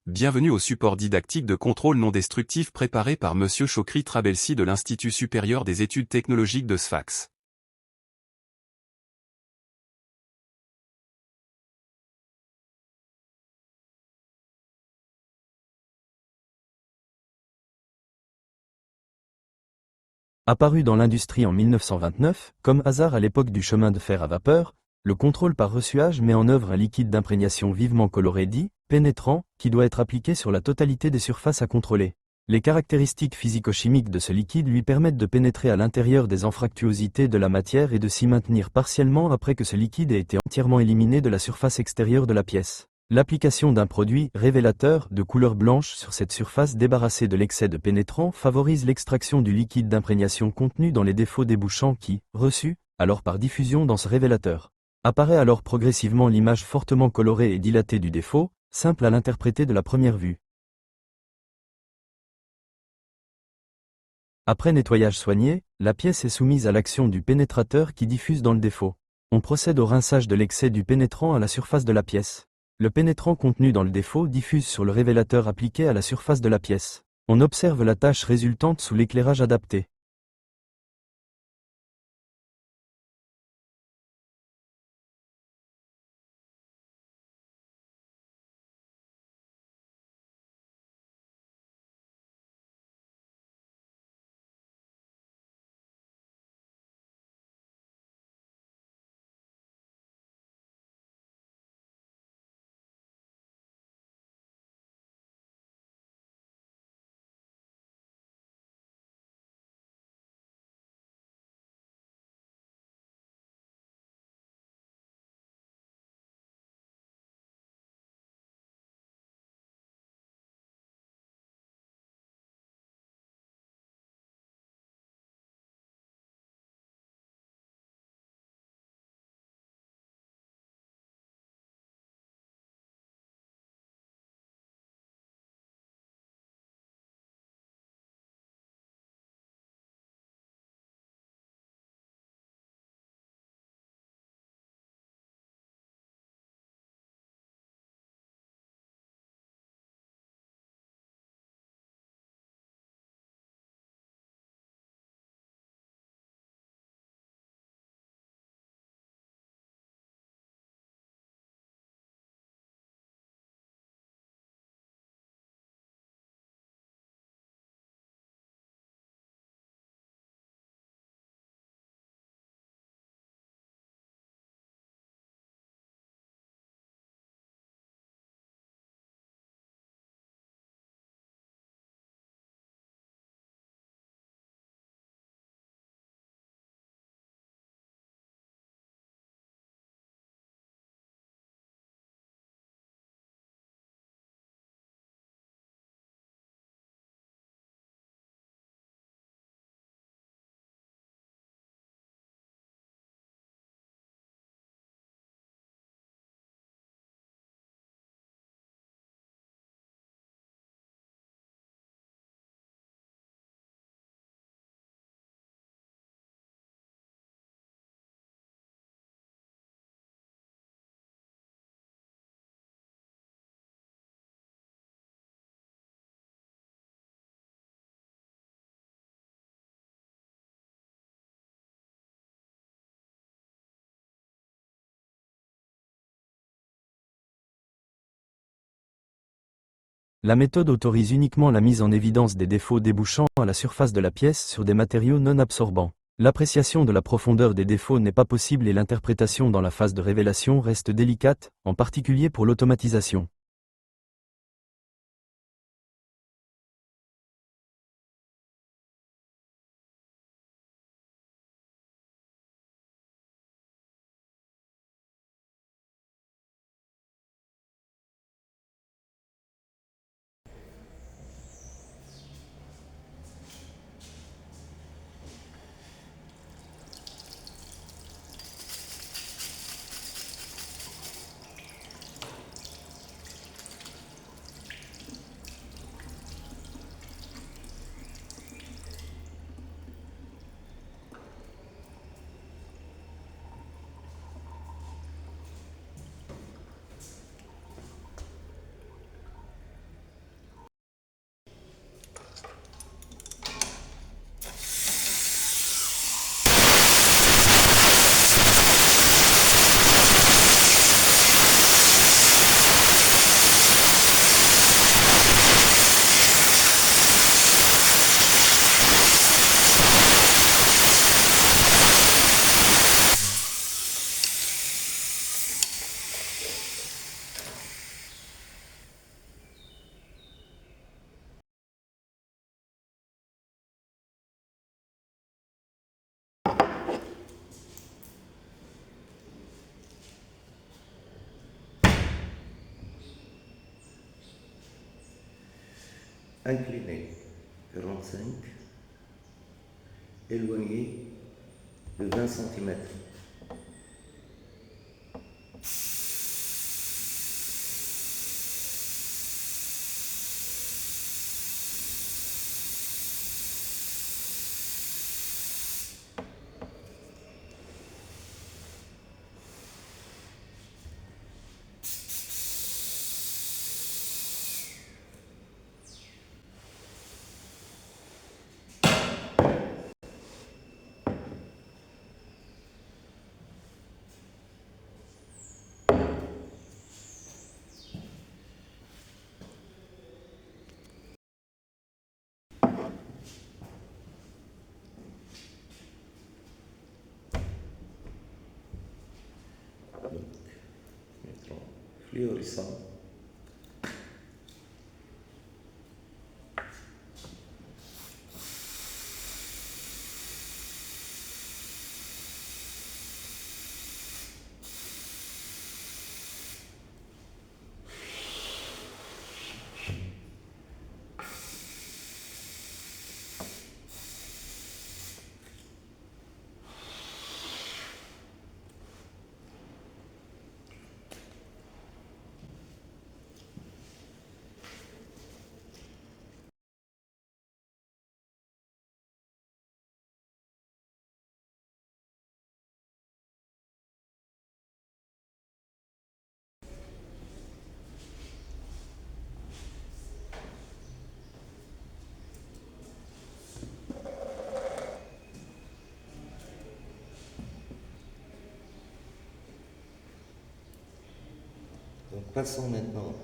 Bienvenue au support didactique de contrôle non destructif préparé par Monsieur Chokri Trabelsi de l'Institut supérieur des études technologiques de Sfax. Apparu dans l'industrie en 1929, comme hasard à l'époque du chemin de fer à vapeur, le contrôle par reçuage met en œuvre un liquide d'imprégnation vivement coloré dit pénétrant, qui doit être appliqué sur la totalité des surfaces à contrôler. Les caractéristiques physico-chimiques de ce liquide lui permettent de pénétrer à l'intérieur des anfractuosités de la matière et de s'y maintenir partiellement après que ce liquide ait été entièrement éliminé de la surface extérieure de la pièce. L'application d'un produit révélateur de couleur blanche sur cette surface débarrassée de l'excès de pénétrant favorise l'extraction du liquide d'imprégnation contenu dans les défauts débouchants qui, reçus, alors par diffusion dans ce révélateur. Apparaît alors progressivement l'image fortement colorée et dilatée du défaut, simple à l'interpréter de la première vue. Après nettoyage soigné, la pièce est soumise à l'action du pénétrateur qui diffuse dans le défaut. On procède au rinçage de l'excès du pénétrant à la surface de la pièce. Le pénétrant contenu dans le défaut diffuse sur le révélateur appliqué à la surface de la pièce. On observe la tâche résultante sous l'éclairage adapté. La méthode autorise uniquement la mise en évidence des défauts débouchant à la surface de la pièce sur des matériaux non absorbants. L'appréciation de la profondeur des défauts n'est pas possible et l'interprétation dans la phase de révélation reste délicate, en particulier pour l'automatisation. incliné 45, éloigné de 20 cm. Donc, mettons fluorescent. Donc passons maintenant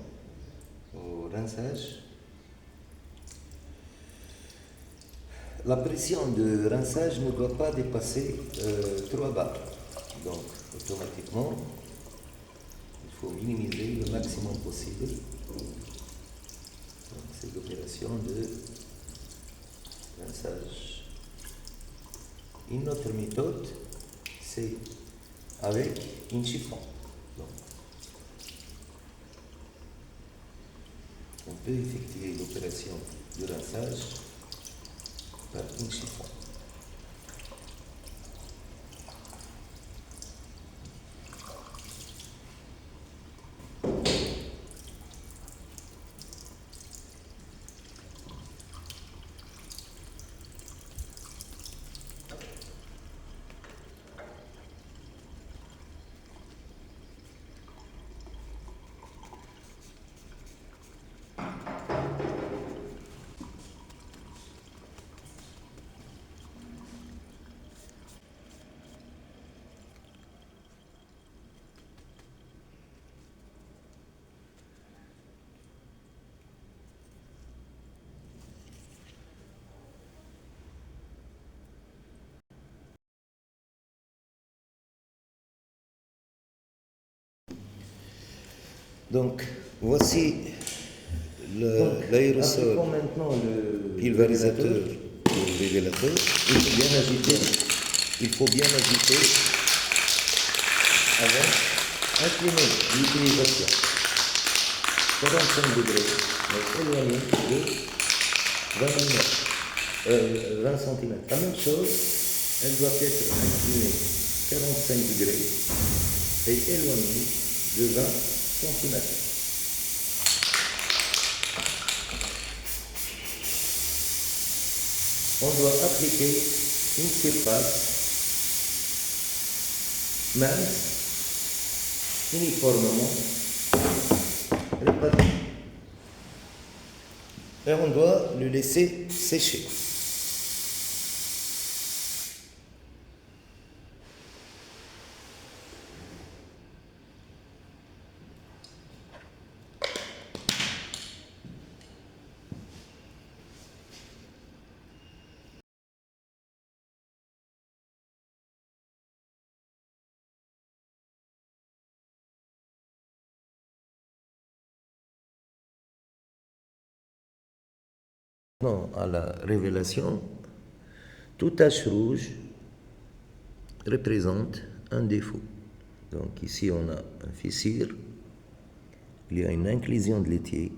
au rinçage. La pression de rinçage ne doit pas dépasser 3 bars. Donc automatiquement, il faut minimiser le maximum possible. C'est l'opération de rinçage. Une autre méthode, c'est avec un chiffon. Donc, on peut effectuer l'opération de rinçage par un chiffon. Donc, voici l'aérosol pulvérisateur ou révélateur. Il faut bien agiter. Il faut bien agiter avant incliner l'utilisation. 45 degrés, mais éloigné de 20 cm. La même chose, elle doit être inclinée 45 degrés et éloignée de 20 cm. On doit appliquer une surface mince, uniformément répartie. Et on doit le laisser sécher. Non, à la révélation, toute tache rouge représente un défaut. Donc ici on a un fissure, il y a une inclusion de l'étier.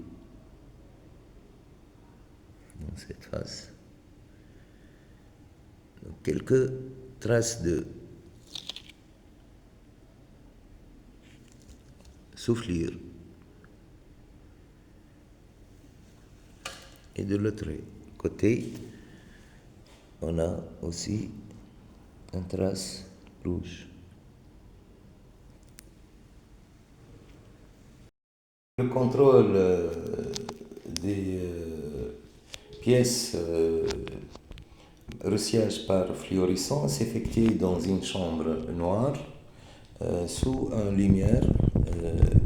dans cette face. Donc, quelques traces de soufflure. Et de l'autre côté, on a aussi une trace rouge. Le contrôle des pièces ressillage par fluorescence s'effectue dans une chambre noire sous une lumière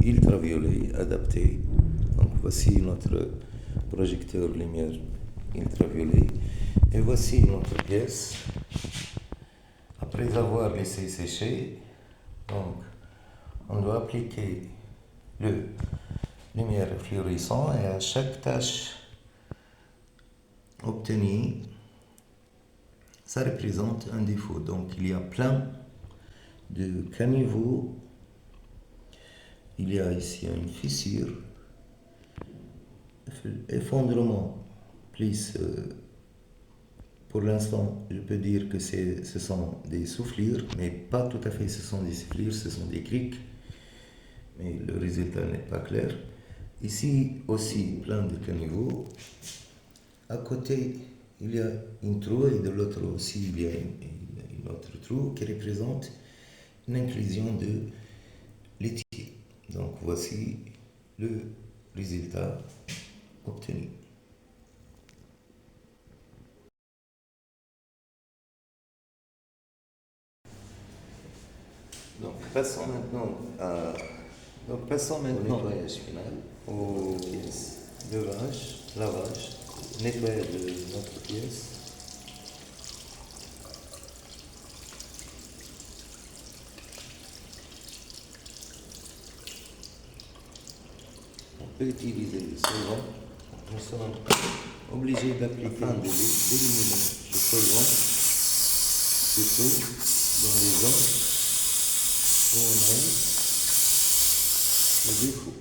ultraviolet adaptée. Donc voici notre projecteur lumière ultraviolet et voici notre pièce. Après avoir laissé sécher, donc on doit appliquer le lumière fluorescent et à chaque tâche obtenue, ça représente un défaut. Donc il y a plein de caniveaux, il y a ici une fissure, effondrement, plus pour l'instant je peux dire que ce sont des soufflures, mais pas tout à fait ce sont des soufflures, ce sont des criques, mais le résultat n'est pas clair. Ici aussi plein de caniveaux, à côté il y a une trou et de l'autre aussi il y a une autre trou qui représente une inclusion de l'étiquette. Donc voici le résultat obtenu. Donc passons maintenant au nettoyage final, aux pièces, levage, lavage, nettoyage de notre pièce. On peut utiliser le solvant. Nous sommes obligés d'appliquer d'éliminer le solvant, surtout dans les zones où on a eu le défaut.